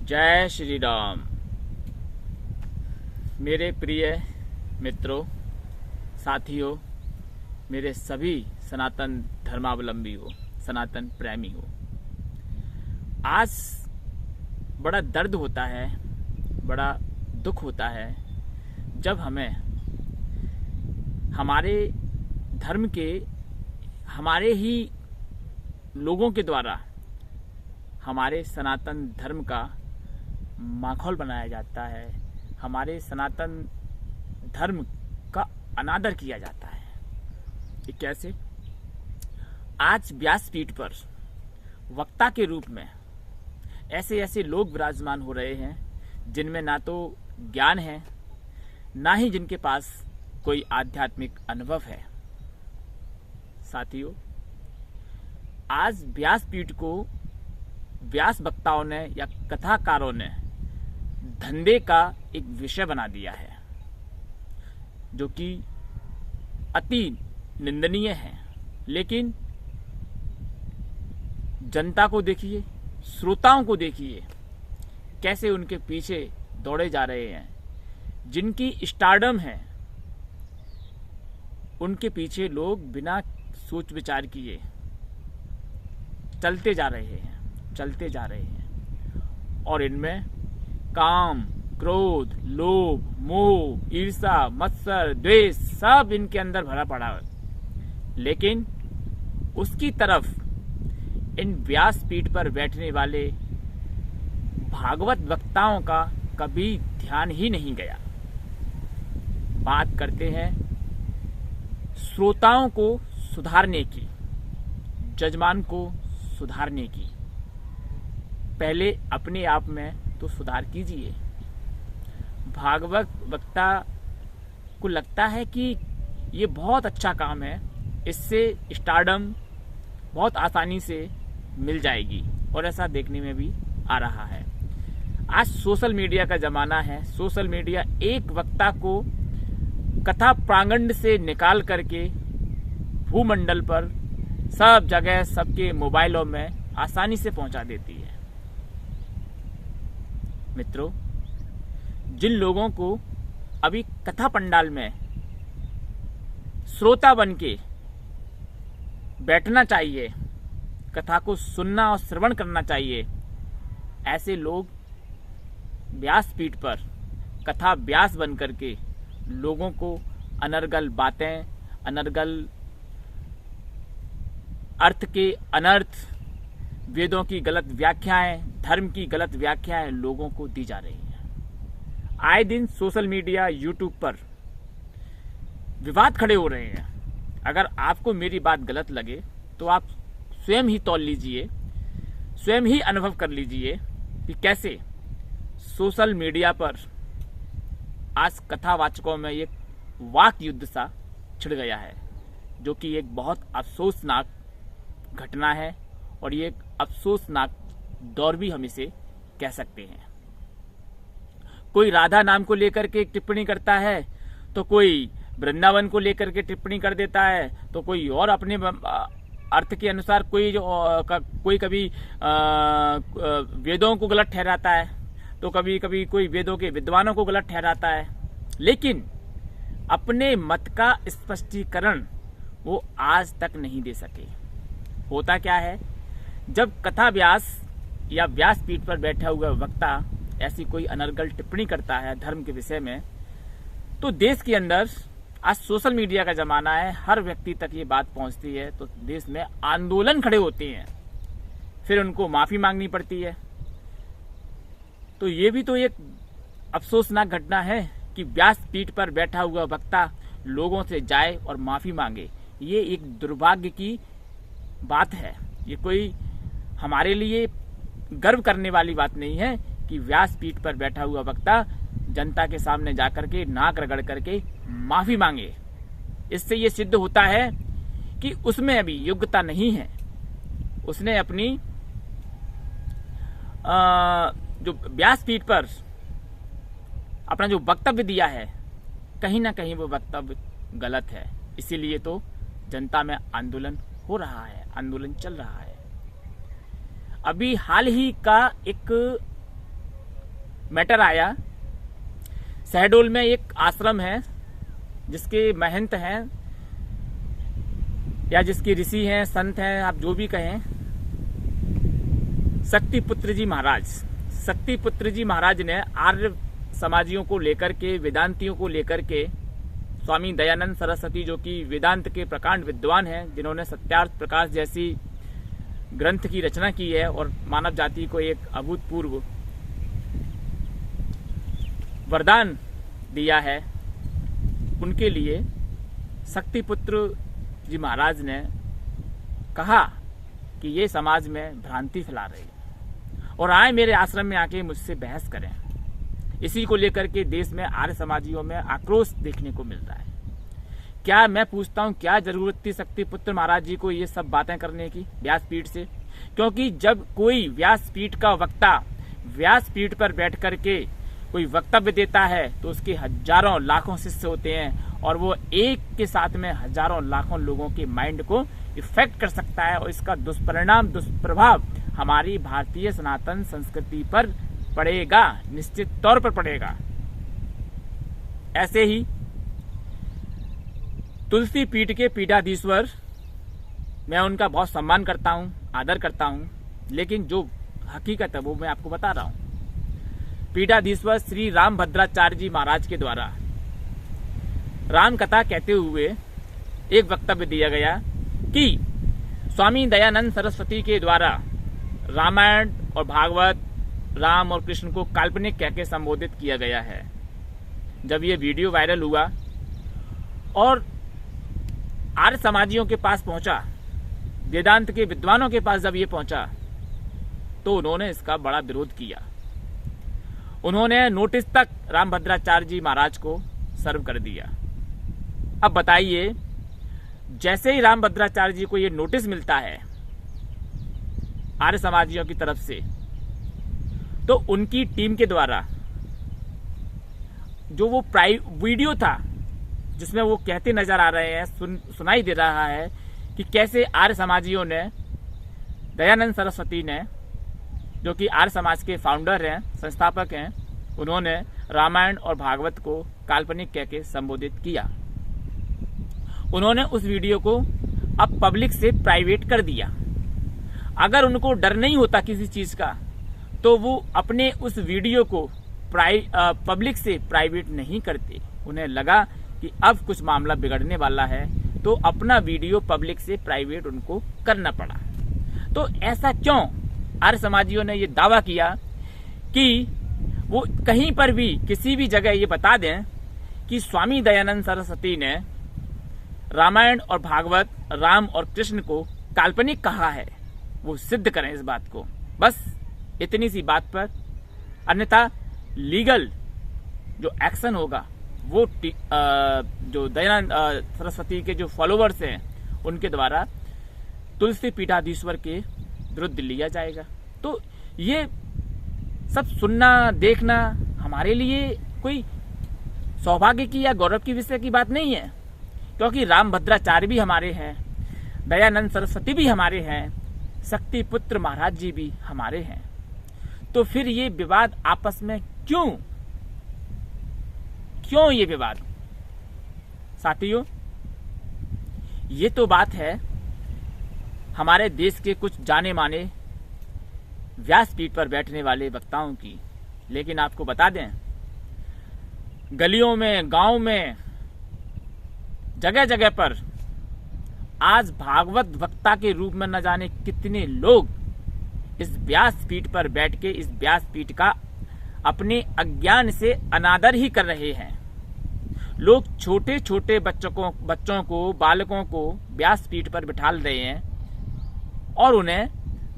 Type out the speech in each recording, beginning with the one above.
जय श्री राम। मेरे प्रिय मित्रों, साथियों, मेरे सभी सनातन धर्मावलंबी हो, सनातन प्रेमी हो, आज बड़ा दर्द होता है, बड़ा दुख होता है जब हमें हमारे धर्म के, हमारे ही लोगों के द्वारा हमारे सनातन धर्म का माखौल बनाया जाता है, हमारे सनातन धर्म का अनादर किया जाता है। ये कैसे? आज व्यासपीठ पर वक्ता के रूप में ऐसे ऐसे लोग विराजमान हो रहे हैं जिनमें ना तो ज्ञान है, ना ही जिनके पास कोई आध्यात्मिक अनुभव है। साथियों, आज व्यासपीठ को व्यास वक्ताओं ने या कथाकारों ने धंधे का एक विषय बना दिया है, जो कि अति निंदनीय है। लेकिन जनता को देखिए, श्रोताओं को देखिए, कैसे उनके पीछे दौड़े जा रहे हैं। जिनकी स्टारडम है, उनके पीछे लोग बिना सोच विचार किए चलते जा रहे हैं और इनमें काम, क्रोध, लोभ, मोह, ईर्ष्या, मत्सर, द्वेष सब इनके अंदर भरा पड़ा है। लेकिन उसकी तरफ इन व्यासपीठ पर बैठने वाले भागवत वक्ताओं का कभी ध्यान ही नहीं गया। बात करते हैं श्रोताओं को सुधारने की, जजमान को सुधारने की। पहले अपने आप में तो सुधार कीजिए। भागवत वक्ता को लगता है कि ये बहुत अच्छा काम है, इससे स्टारडम बहुत आसानी से मिल जाएगी, और ऐसा देखने में भी आ रहा है। आज सोशल मीडिया का जमाना है। सोशल मीडिया एक वक्ता को कथा प्रांगण से निकाल करके भूमंडल पर सब जगह, सबके मोबाइलों में आसानी से पहुंचा देती है। मित्रों, जिन लोगों को अभी कथा पंडाल में श्रोता बन के बैठना चाहिए, कथा को सुनना और श्रवण करना चाहिए, ऐसे लोग व्यासपीठ पर कथा व्यास बन करके लोगों को अनर्गल बातें, अनर्गल अर्थ के अनर्थ, वेदों की गलत व्याख्याएं, धर्म की गलत व्याख्याएं लोगों को दी जा रही हैं। आए दिन सोशल मीडिया, यूट्यूब पर विवाद खड़े हो रहे हैं। अगर आपको मेरी बात गलत लगे तो आप स्वयं ही तौल लीजिए, स्वयं ही अनुभव कर लीजिए कि कैसे सोशल मीडिया पर आज कथावाचकों में एक वाक युद्ध सा छिड़ गया है, जो कि एक बहुत अफसोसनाक घटना है, और ये एक अफसोसनाक दौर भी हम इसे कह सकते हैं। कोई राधा नाम को लेकर के टिप्पणी करता है, तो कोई वृंदावन को लेकर के टिप्पणी कर देता है, तो कोई और अपने अर्थ के अनुसार कोई कभी वेदों को गलत ठहराता है, तो कभी कभी कोई वेदों के विद्वानों को गलत ठहराता है। लेकिन अपने मत का स्पष्टीकरण वो आज तक नहीं दे सके। होता क्या है, जब कथा व्यास या व्यासपीठ पर बैठा हुआ वक्ता ऐसी कोई अनर्गल टिप्पणी करता है धर्म के विषय में, तो देश के अंदर आज सोशल मीडिया का जमाना है, हर व्यक्ति तक ये बात पहुंचती है, तो देश में आंदोलन खड़े होते हैं, फिर उनको माफी मांगनी पड़ती है। तो ये भी तो एक अफसोसनाक घटना है कि व्यासपीठ पर बैठा हुआ वक्ता लोगों से जाए और माफी मांगे। ये एक दुर्भाग्य की बात है। ये कोई हमारे लिए गर्व करने वाली बात नहीं है कि व्यासपीठ पर बैठा हुआ वक्ता जनता के सामने जाकर के नाक रगड़ करके माफी मांगे। इससे ये सिद्ध होता है कि उसमें अभी योग्यता नहीं है। उसने अपनी जो व्यासपीठ पर अपना जो वक्तव्य दिया है, कहीं ना कहीं वो वक्तव्य गलत है। इसीलिए तो जनता में आंदोलन हो रहा है, आंदोलन चल रहा है। अभी हाल ही का एक मैटर आया। शहडोल में एक आश्रम है जिसके महंत हैं या जिसके ऋषि हैं, संत हैं, आप जो भी कहें, शक्तिपुत्र जी महाराज। शक्तिपुत्र जी महाराज ने आर्य समाजियों को लेकर के, वेदांतियों को लेकर के, स्वामी दयानंद सरस्वती जो कि वेदांत के प्रकांड विद्वान हैं, जिन्होंने सत्यार्थ प्रकाश जैसी ग्रंथ की रचना की है और मानव जाति को एक अभूतपूर्व वरदान दिया है, उनके लिए शक्तिपुत्र जी महाराज ने कहा कि ये समाज में भ्रांति फैला रही है और आए मेरे आश्रम में आके मुझसे बहस करें। इसी को लेकर के देश में आर्य समाजियों में आक्रोश देखने को मिल रहा है। क्या मैं पूछता हूं, क्या जरूरत थी शक्तिपुत्र महाराज जी को ये सब बातें करने की व्यासपीठ से? क्योंकि जब कोई व्यासपीठ का वक्ता व्यासपीठ पर बैठ करके कोई वक्तव्य देता है तो उसके हजारों लाखों शिष्य होते हैं और वो एक के साथ में हजारों लाखों लोगों के माइंड को इफेक्ट कर सकता है और इसका दुष्परिणाम, दुष्प्रभाव हमारी भारतीय सनातन संस्कृति पर पड़ेगा, निश्चित तौर पर पड़ेगा। ऐसे ही तुलसी पीठ के पीठाधीश्वर, मैं उनका बहुत सम्मान करता हूं, आदर करता हूं, लेकिन जो हकीकत है वो मैं आपको बता रहा हूं। पीठाधीश्वर श्री रामभद्राचार्य जी महाराज के द्वारा राम कथा कहते हुए एक वक्तव्य दिया गया कि स्वामी दयानंद सरस्वती के द्वारा रामायण और भागवत, राम और कृष्ण को काल्पनिक कह के संबोधित किया गया है। जब ये वीडियो वायरल हुआ और आर्य समाजियों के पास पहुंचा, वेदांत के विद्वानों के पास जब ये पहुंचा, तो उन्होंने इसका बड़ा विरोध किया। उन्होंने नोटिस तक रामभद्राचार्य जी महाराज को सर्व कर दिया। अब बताइए, जैसे ही रामभद्राचार्य जी को ये नोटिस मिलता है आर्य समाजियों की तरफ से, तो उनकी टीम के द्वारा जो वो वीडियो था जिसमें वो कहते नजर आ रहे हैं, सुनाई दे रहा है कि कैसे आर्य समाजियों ने, दयानंद सरस्वती ने, जो कि आर्य समाज के फाउंडर हैं, संस्थापक हैं, उन्होंने रामायण और भागवत को काल्पनिक कह के संबोधित किया। उन्होंने उस वीडियो को अब पब्लिक से प्राइवेट कर दिया। अगर उनको डर नहीं होता किसी चीज का तो वो अपने उस वीडियो को पब्लिक से प्राइवेट नहीं करते। उन्हें लगा कि अब कुछ मामला बिगड़ने वाला है तो अपना वीडियो पब्लिक से प्राइवेट उनको करना पड़ा। तो ऐसा क्यों? आर्य समाजियों ने ये दावा किया कि वो कहीं पर भी, किसी भी जगह ये बता दें कि स्वामी दयानंद सरस्वती ने रामायण और भागवत, राम और कृष्ण को काल्पनिक कहा है, वो सिद्ध करें इस बात को। बस इतनी सी बात पर, अन्यथा लीगल जो एक्शन होगा वो जो दयानंद सरस्वती के जो फॉलोवर्स हैं उनके द्वारा तुलसी पीठाधीश्वर के विरुद्ध लिया जाएगा। तो ये सब सुनना, देखना हमारे लिए कोई सौभाग्य की या गौरव की विषय की बात नहीं है, क्योंकि रामभद्राचार्य भी हमारे हैं, दयानंद सरस्वती भी हमारे हैं, शक्तिपुत्र महाराज जी भी हमारे हैं। तो फिर ये विवाद आपस में क्यों ये विवाद? साथियों, ये तो बात है हमारे देश के कुछ जाने माने व्यासपीठ पर बैठने वाले वक्ताओं की। लेकिन आपको बता दें, गलियों में, गांव में, जगह जगह पर आज भागवत वक्ता के रूप में न जाने कितने लोग इस व्यासपीठ पर बैठ के इस व्यासपीठ का अपने अज्ञान से अनादर ही कर रहे हैं। लोग छोटे छोटे बच्चों को, बालकों को व्यासपीठ पर बिठा रहे हैं और उन्हें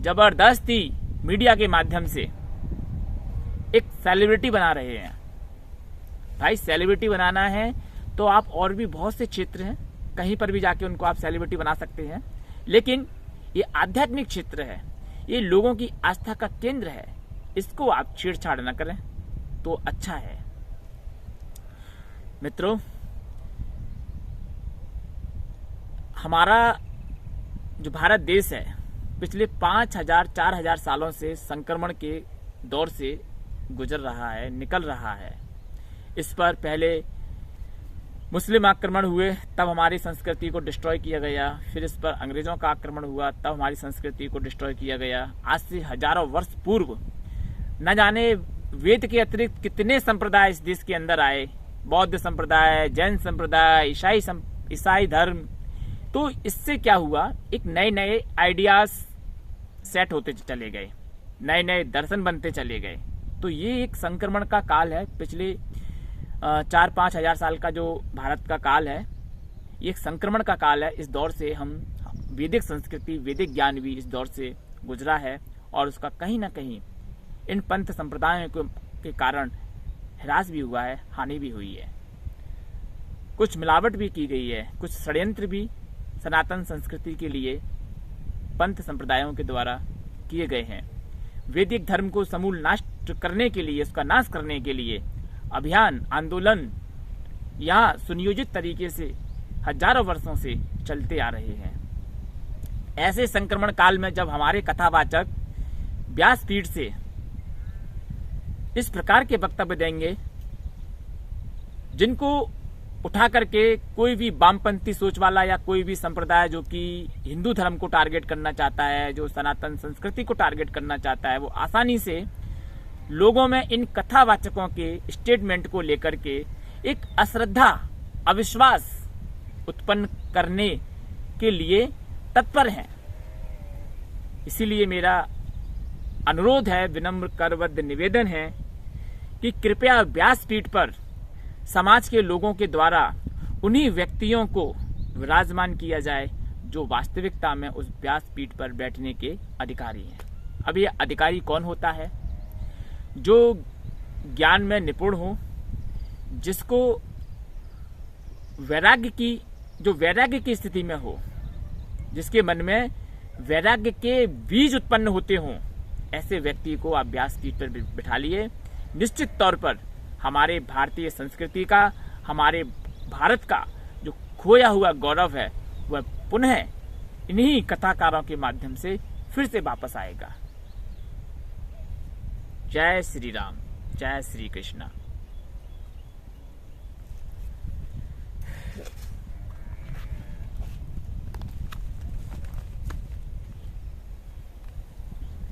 जबरदस्ती मीडिया के माध्यम से एक सेलिब्रिटी बना रहे हैं। भाई, सेलिब्रिटी बनाना है तो आप और भी बहुत से क्षेत्र हैं, कहीं पर भी जाके उनको आप सेलिब्रिटी बना सकते हैं, लेकिन ये आध्यात्मिक क्षेत्र है, ये लोगों की आस्था का केंद्र है, इसको आप छेड़छाड़ न करें तो अच्छा है। मित्रों, हमारा जो भारत देश है पिछले 5000-4000 सालों से संक्रमण के दौर से गुजर रहा है, निकल रहा है। इस पर पहले मुस्लिम आक्रमण हुए, तब हमारी संस्कृति को डिस्ट्रॉय किया गया। फिर इस पर अंग्रेजों का आक्रमण हुआ, तब हमारी संस्कृति को डिस्ट्रॉय किया गया। आज से हजारों वर्ष पूर्व न जाने वेद के अतिरिक्त कितने संप्रदाय इस देश के अंदर आए, बौद्ध संप्रदाय, जैन संप्रदाय, ईसाई धर्म। तो इससे क्या हुआ, एक नए नए आइडियाज सेट होते चले गए, नए नए दर्शन बनते चले गए। तो ये एक संक्रमण का काल है। पिछले 4-5 हजार साल का जो भारत का काल है, ये एक संक्रमण का काल है। इस दौर से हम वैदिक संस्कृति, वैदिक ज्ञान भी इस दौर से गुजरा है और उसका कहीं ना कहीं इन पंथ संप्रदायों के कारण ह्रास भी हुआ है, हानि भी हुई है। कुछ मिलावट भी की गई है, कुछ षड्यंत्र भी सनातन संस्कृति के लिए पंथ संप्रदायों के द्वारा किए गए हैं। वैदिक धर्म को समूल नष्ट करने के लिए, उसका नाश करने के लिए अभियान, आंदोलन यहाँ सुनियोजित तरीके से हजारों वर्षों से चलते आ रहे हैं। ऐसे संक्रमण काल में जब हमारे कथावाचक व्यासपीठ से इस प्रकार के वक्तव्य देंगे जिनको उठा करके कोई भी वामपंथी सोच वाला या कोई भी संप्रदाय जो कि हिंदू धर्म को टारगेट करना चाहता है, जो सनातन संस्कृति को टारगेट करना चाहता है, वो आसानी से लोगों में इन कथावाचकों के स्टेटमेंट को लेकर के एक अश्रद्धा, अविश्वास उत्पन्न करने के लिए तत्पर हैं। इसीलिए मेरा अनुरोध है, विनम्र करबद्ध निवेदन है कि कृपया व्यासपीठ पर समाज के लोगों के द्वारा उन्हीं व्यक्तियों को विराजमान किया जाए जो वास्तविकता में उस व्यासपीठ पर बैठने के अधिकारी हैं। अब ये अधिकारी कौन होता है? जो ज्ञान में निपुण हो, जिसको वैराग्य की स्थिति में हो, जिसके मन में वैराग्य के बीज उत्पन्न होते हों, ऐसे व्यक्ति को आप व्यासपीठ पर बिठा लिए। निश्चित तौर पर हमारे भारतीय संस्कृति का, हमारे भारत का जो खोया हुआ गौरव है, वह पुनः इन्हीं कथाकारों के माध्यम से फिर से वापस आएगा। जय श्री राम, जय श्री कृष्ण।